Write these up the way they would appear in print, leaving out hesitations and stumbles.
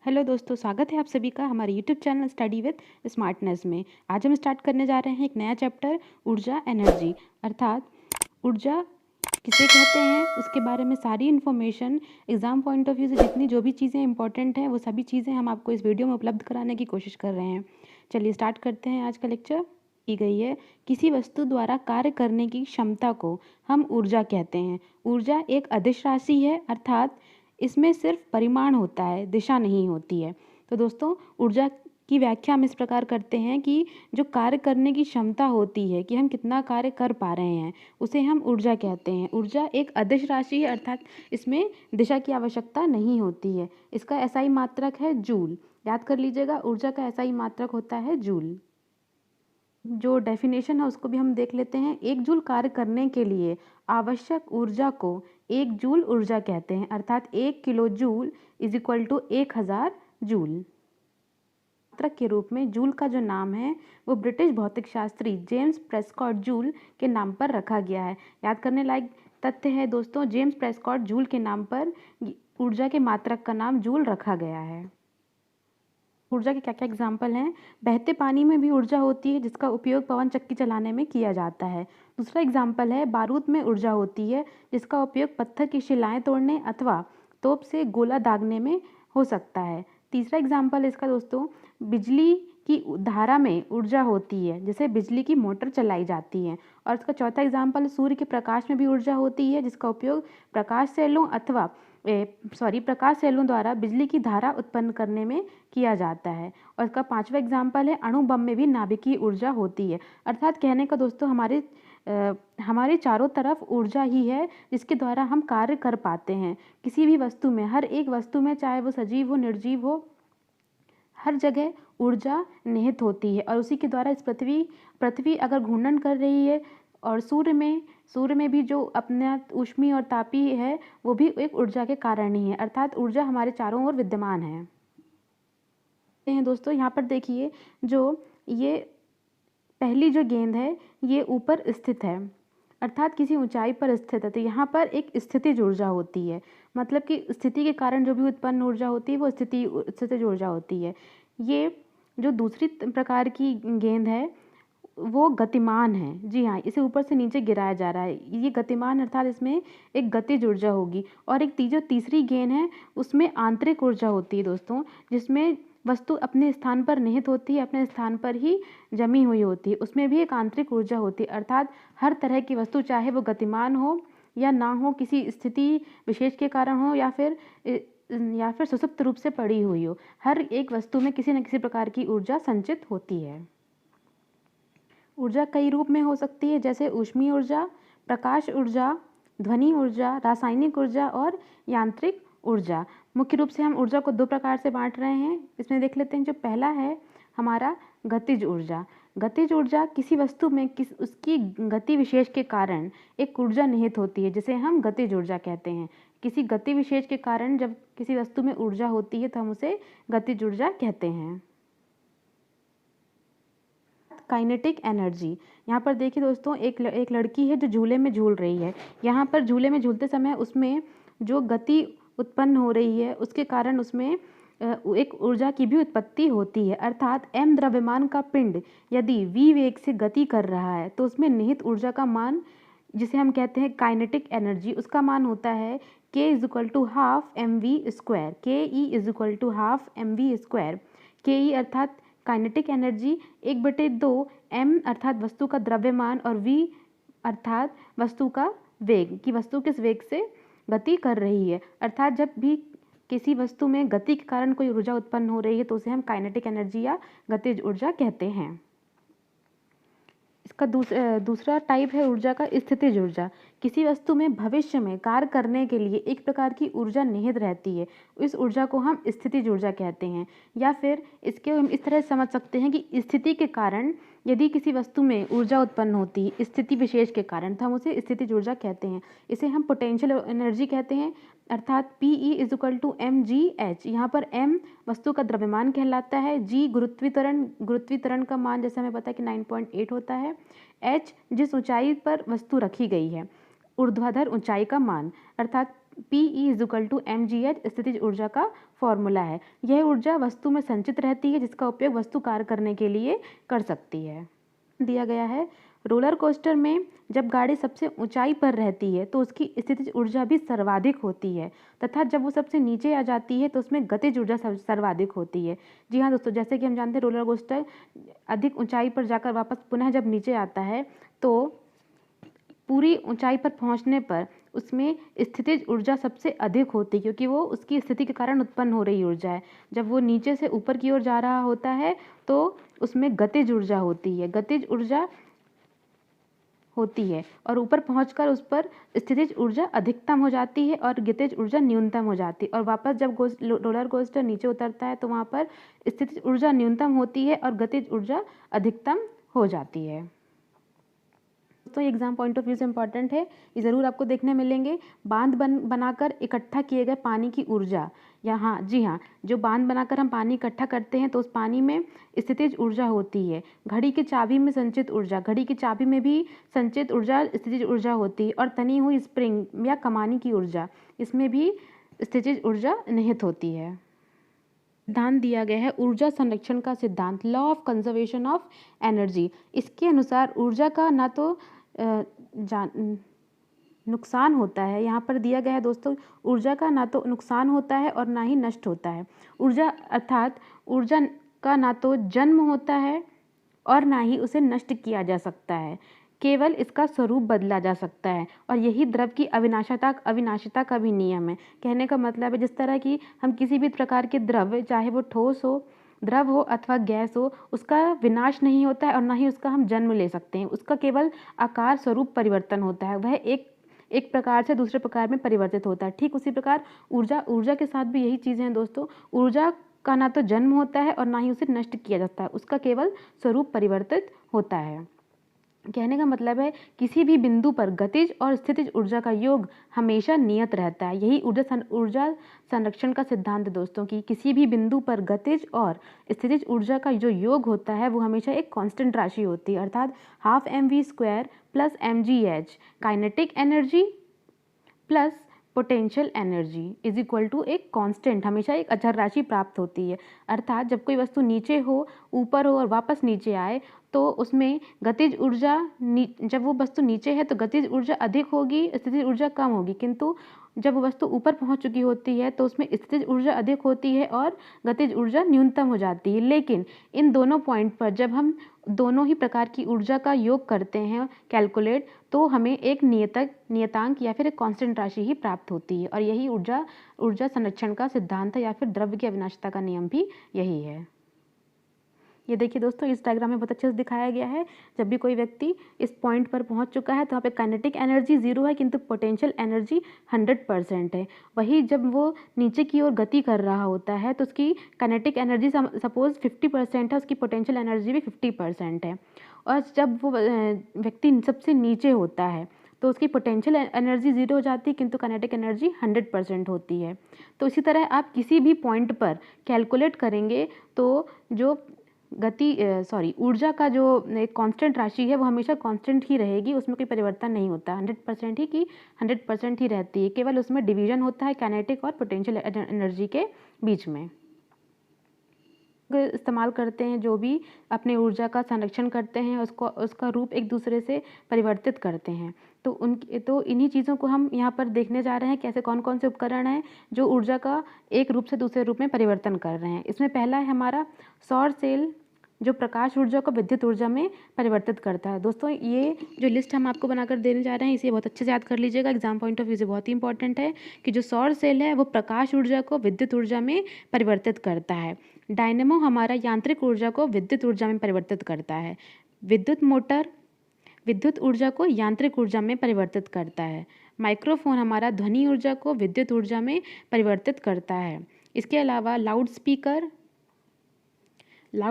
Hello दोस्तों, स्वागत है आप सभी का हमारे YouTube channel study with smartness में। आज हम स्टार्ट करने जा रहे हैं एक नया चैप्टर ऊर्जा एनर्जी, अर्थात ऊर्जा किसे कहते हैं उसके बारे में सारी information exam point of view से जितनी जो भी चीज़ें इंपॉर्टेंट हैं वो सभी चीज़ें हम आपको इस वीडियो में उपलब्ध कराने की कोशिश कर रहे हैं। चलिए स्टार्ट करते हैं। आज का लेक्चर की गई है किसी वस्तु द्वारा कार्य करने की क्षमता को हम ऊर्जा कहते हैं। ऊर्जा एक अदिश राशि है, अर्थात इसमें सिर्फ परिमाण होता है, दिशा नहीं होती है। तो दोस्तों, ऊर्जा की व्याख्या हम इस प्रकार करते हैं कि जो कार्य करने की क्षमता होती है कि हम कितना कार्य कर पा रहे हैं, उसे हम ऊर्जा कहते हैं। ऊर्जा एक अदिश राशि है, अर्थात इसमें दिशा की आवश्यकता नहीं होती है। इसका एसआई मात्रक है जूल। याद कर लीजिएगा, ऊर्जा का एसआई मात्रक होता है जूल। जो डेफिनेशन है उसको भी हम देख लेते हैं। एक जूल कार्य करने के लिए आवश्यक ऊर्जा को एक जूल ऊर्जा कहते हैं, अर्थात 1 kilo joule is equal to 1000 joule. मात्रक के रूप में जूल का जो नाम है वो ब्रिटिश भौतिक शास्त्री जेम्स प्रेस्कॉट जूल के नाम पर रखा गया है। याद करने लायक तथ्य है दोस्तों, जेम्स प्रेस्कॉट जूल के नाम पर ऊर्जा के मात्रक का नाम जूल रखा गया है। ऊर्जा के क्या क्या एग्जाम्पल हैं? बहते पानी में भी ऊर्जा होती है जिसका उपयोग पवन चक्की चलाने में किया जाता है। दूसरा एग्जाम्पल है बारूद में ऊर्जा होती है जिसका उपयोग पत्थर की शिलाएं तोड़ने अथवा तोप से गोला दागने में हो सकता है। तीसरा एग्जाम्पल इसका दोस्तों, बिजली की धारा में ऊर्जा होती है जिसे बिजली की मोटर चलाई जाती है। और इसका चौथा एग्जाम्पल, सूर्य के प्रकाश में भी ऊर्जा होती है जिसका उपयोग प्रकाश सेलों द्वारा बिजली की धारा उत्पन्न करने में किया जाता है। और इसका पांचवा एग्जाम्पल है अणु बम में भी नाभिकीय ऊर्जा होती है। अर्थात कहने का दोस्तों, हमारे चारों तरफ ऊर्जा ही है जिसके द्वारा हम कार्य कर पाते हैं। किसी भी वस्तु में, हर एक वस्तु में, चाहे वो सजीव हो निर्जीव हो, हर जगह ऊर्जा निहित होती है। और उसी के द्वारा इस पृथ्वी अगर घूर्णन कर रही है और सूर्य में भी जो अपना ऊष्मीय और तापीय है वो भी एक ऊर्जा के कारण ही है। अर्थात ऊर्जा हमारे चारों ओर विद्यमान है दोस्तों। यहाँ पर देखिए, जो ये पहली जो गेंद है ये ऊपर स्थित है, अर्थात किसी ऊंचाई पर स्थित है। तो यहाँ पर एक स्थितिज ऊर्जा होती है, मतलब कि स्थिति के कारण जो भी उत्पन्न ऊर्जा होती है वो स्थितिज ऊर्जा होती है। ये जो दूसरी प्रकार की गेंद है वो गतिमान है। जी हाँ, इसे ऊपर से नीचे गिराया जा रहा है, ये गतिमान, अर्थात इसमें एक गतिज ऊर्जा होगी। और एक तीसरी गेंद है उसमें आंतरिक ऊर्जा होती है दोस्तों, जिसमें वस्तु अपने स्थान पर निहित होती है, अपने स्थान पर ही जमी हुई होती है, उसमें भी एक आंतरिक ऊर्जा होती है। अर्थात हर तरह की वस्तु, चाहे वो गतिमान हो या ना हो, किसी स्थिति विशेष के कारण हो या फिर सुसुप्त रूप से पड़ी हुई हो, हर एक वस्तु में किसी न किसी प्रकार की ऊर्जा संचित होती है। ऊर्जा कई रूप में हो सकती है, जैसे ऊष्मीय ऊर्जा, प्रकाश ऊर्जा, ध्वनि ऊर्जा, रासायनिक ऊर्जा और यांत्रिक ऊर्जा। मुख्य रूप से हम ऊर्जा को दो प्रकार से बांट रहे हैं, इसमें देख लेते हैं। जो पहला है हमारा गतिज ऊर्जा। गतिज ऊर्जा किसी वस्तु में उसकी गति विशेष के कारण एक ऊर्जा निहित होती है जिसे हम गतिज ऊर्जा कहते हैं। किसी गति विशेष के कारण जब किसी वस्तु में ऊर्जा होती है तो हम उसे गतिज ऊर्जा कहते हैं। काइनेटिक एनर्जी, यहाँ पर देखिए दोस्तों, एक लड़की है जो झूले में झूल रही है। यहाँ पर झूले में झूलते समय उसमें जो गति उत्पन्न हो रही है उसके कारण उसमें एक ऊर्जा की भी उत्पत्ति होती है। अर्थात m द्रव्यमान का पिंड यदि v वेग से गति कर रहा है तो उसमें निहित ऊर्जा का मान, जिसे हम कहते हैं काइनेटिक एनर्जी, उसका मान होता है k = हाफ mv²। के ई = हाफ mv²। के ई अर्थात काइनेटिक एनर्जी 1/2 m अर्थात वस्तु का द्रव्यमान और v अर्थात वस्तु का वेग, कि वस्तु किस वेग से गति कर रही है। अर्थात जब भी किसी वस्तु में गति के कारण कोई ऊर्जा उत्पन्न हो रही है तो उसे हम काइनेटिक एनर्जी या गतिज ऊर्जा कहते हैं। इसका दूसरा टाइप है ऊर्जा का स्थितिज ऊर्जा। किसी वस्तु में भविष्य में कार्य करने के लिए एक प्रकार की ऊर्जा निहित रहती है, इस ऊर्जा को हम स्थितिज ऊर्जा कहते हैं। या फिर इसके हम इस तरह समझ सकते हैं कि स्थिति के कारण यदि किसी वस्तु में ऊर्जा उत्पन्न होती है स्थिति विशेष के कारण, तो हम उसे स्थितिज ऊर्जा कहते हैं। इसे हम पोटेंशियल एनर्जी कहते हैं, अर्थात Pe = mgh। यहाँ पर m वस्तु का द्रव्यमान कहलाता है, g गुरुत्वीकरण का मान जैसे हमें पता है कि 9.8 होता है, h जिस ऊंचाई पर वस्तु रखी गई है, ऊर्ध्वाधर ऊंचाई का मान, अर्थात Pe = स्थितिज ऊर्जा का फॉर्मूला है। यह ऊर्जा वस्तु में संचित रहती है जिसका उपयोग वस्तु कार्य करने के लिए कर सकती है। दिया गया है रोलर कोस्टर में जब गाड़ी सबसे ऊंचाई पर रहती है तो उसकी स्थितिज ऊर्जा भी सर्वाधिक होती है तथा जब वो सबसे नीचे आ जाती है तो उसमें गतिज ऊर्जा सर्वाधिक होती है। जी हाँ दोस्तों, जैसे कि हम जानते हैं रोलर कोस्टर अधिक ऊंचाई पर जाकर वापस पुनः जब नीचे आता है तो पूरी ऊंचाई पर पहुंचने पर उसमें स्थितिज ऊर्जा सबसे अधिक होती है क्योंकि वो उसकी स्थिति के कारण उत्पन्न हो रही ऊर्जा है। जब वो नीचे से ऊपर की ओर जा रहा होता है तो उसमें गतिज ऊर्जा होती है, गतिज ऊर्जा होती है और ऊपर पहुंचकर उस पर स्थितिज ऊर्जा अधिकतम हो जाती है और गतिज ऊर्जा न्यूनतम हो जाती है। और वापस जब रोलर कोस्टर नीचे उतरता है तो वहाँ पर स्थितिज ऊर्जा न्यूनतम होती है और गतिज ऊर्जा अधिकतम हो जाती है। तो एग्जाम पॉइंट ऑफ व्यू से इम्पॉर्टेंट है, ये ज़रूर आपको देखने मिलेंगे। बांध बनाकर इकट्ठा किए गए पानी की ऊर्जा, यहाँ जी हाँ, जो बांध बनाकर हम पानी इकट्ठा करते हैं तो उस पानी में स्थितिज ऊर्जा होती है। घड़ी की चाबी में संचित ऊर्जा, घड़ी की चाबी में भी संचित ऊर्जा स्थितिज ऊर्जा होती है। और तनी हुई स्प्रिंग या कमानी की ऊर्जा, इसमें भी स्थितिज ऊर्जा निहित होती है। सिद्धांत दिया गया है ऊर्जा संरक्षण का सिद्धांत, law of conservation of energy. इसके अनुसार ऊर्जा का ना तो नुकसान होता है, यहाँ पर दिया गया है दोस्तों, ऊर्जा का ना तो नुकसान होता है और ना ही नष्ट होता है। ऊर्जा अर्थात ऊर्जा का ना तो जन्म होता है और ना ही उसे नष्ट किया जा सकता है, केवल इसका स्वरूप बदला जा सकता है। और यही द्रव की अविनाशिता का भी नियम है। कहने का मतलब है जिस तरह की हम किसी भी प्रकार के द्रव, चाहे वो ठोस हो, द्रव हो अथवा गैस हो, उसका विनाश नहीं होता है और ना ही उसका हम जन्म ले सकते हैं। उसका केवल आकार स्वरूप परिवर्तन होता है, वह एक प्रकार से दूसरे प्रकार में परिवर्तित होता है। ठीक उसी प्रकार ऊर्जा के साथ भी यही चीज़ें हैं दोस्तों। ऊर्जा का ना तो जन्म होता है और ना ही उसे नष्ट किया जाता है, उसका केवल स्वरूप परिवर्तित होता है। कहने का मतलब है किसी भी बिंदु पर गतिज और स्थितिज ऊर्जा का योग हमेशा नियत रहता है। यही ऊर्जा संरक्षण का सिद्धांत है दोस्तों की किसी भी बिंदु पर गतिज और स्थितिज ऊर्जा का जो योग होता है वो हमेशा एक कांस्टेंट राशि होती है, अर्थात ½ mv² + mgh kinetic energy plus potential energy is equal to एक कांस्टेंट, हमेशा एक अचर राशि प्राप्त होती है। अर्थात जब कोई वस्तु नीचे हो, ऊपर हो और वापस नीचे आए तो उसमें गतिज ऊर्जा, जब वो वस्तु नीचे है तो गतिज ऊर्जा अधिक होगी, स्थितिज ऊर्जा कम होगी। किंतु जब वस्तु ऊपर पहुंच चुकी होती है तो उसमें स्थितिज ऊर्जा अधिक होती है और गतिज ऊर्जा न्यूनतम हो जाती है। लेकिन इन दोनों पॉइंट पर जब हम दोनों ही प्रकार की ऊर्जा का योग करते हैं कैलकुलेट, तो हमें एक नियतांक या फिर एक कांस्टेंट राशि ही प्राप्त होती है। और यही ऊर्जा संरक्षण का सिद्धांत है या फिर द्रव्य की अविनाशिता का नियम भी यही है। ये देखिए दोस्तों, इस डायग्राम में बहुत अच्छे से दिखाया गया है। जब भी कोई व्यक्ति इस पॉइंट पर पहुंच चुका है तो वहाँ पे काइनेटिक एनर्जी 0 है किंतु पोटेंशियल एनर्जी 100% है। वही जब वो नीचे की ओर गति कर रहा होता है तो उसकी काइनेटिक एनर्जी सपोज 50% है, उसकी पोटेंशियल एनर्जी भी 50% है। और जब वो व्यक्ति सबसे नीचे होता है तो उसकी पोटेंशियल एनर्जी 0 हो जाती है किंतु काइनेटिक एनर्जी 100% होती है। तो इसी तरह आप किसी भी पॉइंट पर कैलकुलेट करेंगे तो जो ऊर्जा का जो एक कांस्टेंट राशि है वो हमेशा कांस्टेंट ही रहेगी, उसमें कोई परिवर्तन नहीं होता। 100% ही रहती है, केवल उसमें डिवीजन होता है काइनेटिक और पोटेंशियल एनर्जी के बीच में। इस्तेमाल करते हैं, जो भी अपने ऊर्जा का संरक्षण करते हैं उसका रूप एक दूसरे से परिवर्तित करते हैं। तो इन्हीं चीज़ों को हम यहाँ पर देखने जा रहे हैं, कैसे कौन कौन से उपकरण हैं जो ऊर्जा का एक रूप से दूसरे रूप में परिवर्तन कर रहे हैं। इसमें पहला है हमारा सौर सेल, जो प्रकाश ऊर्जा को विद्युत ऊर्जा में परिवर्तित करता है। दोस्तों ये जो लिस्ट हम आपको बनाकर देने जा रहे हैं इसे बहुत अच्छे से याद कर लीजिएगा, एग्जाम पॉइंट ऑफ व्यू से बहुत ही इंपॉर्टेंट है कि जो सौर सेल है वो प्रकाश ऊर्जा को विद्युत ऊर्जा में परिवर्तित करता है। डायनेमो हमारा यांत्रिक ऊर्जा को विद्युत ऊर्जा में परिवर्तित करता है। विद्युत मोटर विद्युत ऊर्जा को यांत्रिक ऊर्जा में परिवर्तित करता है। माइक्रोफोन हमारा ध्वनि ऊर्जा को विद्युत ऊर्जा में परिवर्तित करता है। इसके अलावा लाउड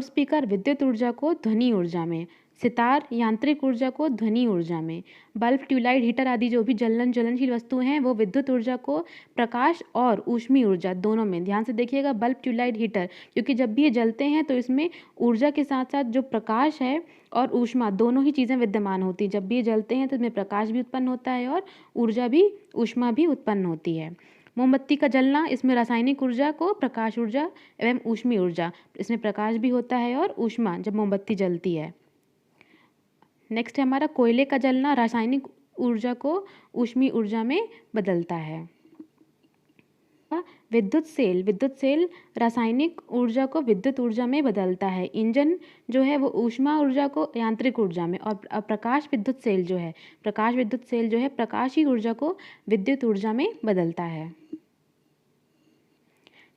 स्पीकर विद्युत ऊर्जा को ध्वनि ऊर्जा में, सितार यांत्रिक ऊर्जा को ध्वनि ऊर्जा में, बल्ब, ट्यूबलाइट, हीटर आदि जो भी ज्वलनशील वस्तुएं हैं वो विद्युत ऊर्जा को प्रकाश और ऊष्मीय ऊर्जा दोनों में, ध्यान से देखिएगा, बल्ब, ट्यूबलाइट, हीटर, क्योंकि जब भी ये जलते हैं तो इसमें ऊर्जा के साथ साथ जो प्रकाश है और ऊष्मा दोनों ही चीज़ें विद्यमान होती हैं। जब भी ये जलते हैं तो इसमें प्रकाश भी उत्पन्न होता है और ऊर्जा भी, ऊष्मा भी उत्पन्न होती है। मोमबत्ती का जलना, इसमें रासायनिक ऊर्जा को प्रकाश ऊर्जा एवं ऊष्मीय ऊर्जा, इसमें प्रकाश भी होता है और ऊष्मा जब मोमबत्ती जलती है। नेक्स्ट है हमारा कोयले का जलना, रासायनिक ऊर्जा को ऊष्मीय ऊर्जा में बदलता है। विद्युत सेल रासायनिक ऊर्जा को विद्युत ऊर्जा में बदलता है। इंजन जो है वो ऊष्मा ऊर्जा को यांत्रिक ऊर्जा में, और प्रकाश विद्युत सेल जो है प्रकाशीय ऊर्जा को विद्युत ऊर्जा में बदलता है।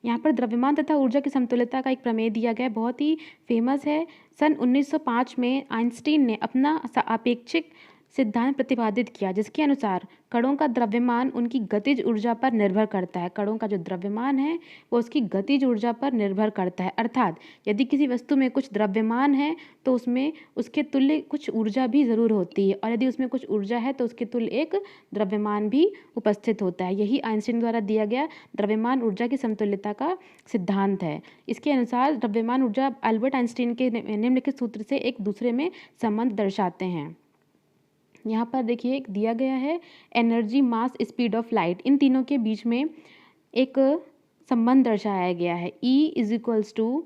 यहाँ पर द्रव्यमान तथा ऊर्जा की समतुल्यता का एक प्रमेय दिया गया है, बहुत ही फेमस है। सन 1905 में आइंस्टीन ने अपना आपेक्षिक सिद्धांत प्रतिपादित किया, जिसके अनुसार कणों का द्रव्यमान उनकी गतिज ऊर्जा पर निर्भर करता है। कणों का जो द्रव्यमान है वो उसकी गतिज ऊर्जा पर निर्भर करता है, अर्थात यदि किसी वस्तु में कुछ द्रव्यमान है तो उसमें उसके तुल्य कुछ ऊर्जा भी ज़रूर होती है, और यदि उसमें कुछ ऊर्जा है तो उसके तुल्य एक द्रव्यमान भी उपस्थित होता है। यही आइंस्टीन द्वारा दिया गया द्रव्यमान ऊर्जा की समतुल्यता का सिद्धांत है। इसके अनुसार द्रव्यमान ऊर्जा अल्बर्ट आइंस्टीन के निम्नलिखित सूत्र से एक दूसरे में संबंध दर्शाते हैं। यहाँ पर देखिए एक दिया गया है, energy, mass, speed of light, इन तीनों के बीच में एक संबंध दर्शाया गया है। E is equals to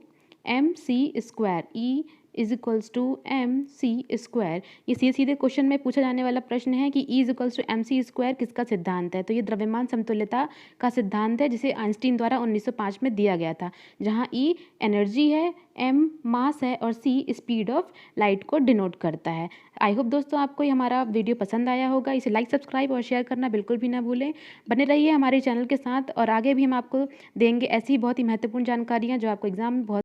m c square, E is equals to m c square. ये सीधे सीधे क्वेश्चन में पूछा जाने वाला प्रश्न है कि E is equals to m c square किसका सिद्धांत है। तो ये द्रव्यमान समतुल्यता का सिद्धांत है, जिसे आइंस्टीन द्वारा 1905 में दिया गया था, जहाँ E एनर्जी है, M मास है और C स्पीड ऑफ लाइट को डिनोट करता है। आई होप दोस्तों आपको ये हमारा वीडियो पसंद आया होगा। इसे लाइक, सब्सक्राइब और शेयर करना बिल्कुल भी ना भूलें। बने रहिए हमारे चैनल के साथ, और आगे भी हम आपको देंगे ऐसी बहुत ही महत्वपूर्ण जानकारियाँ जो आपको एग्जाम में बहुत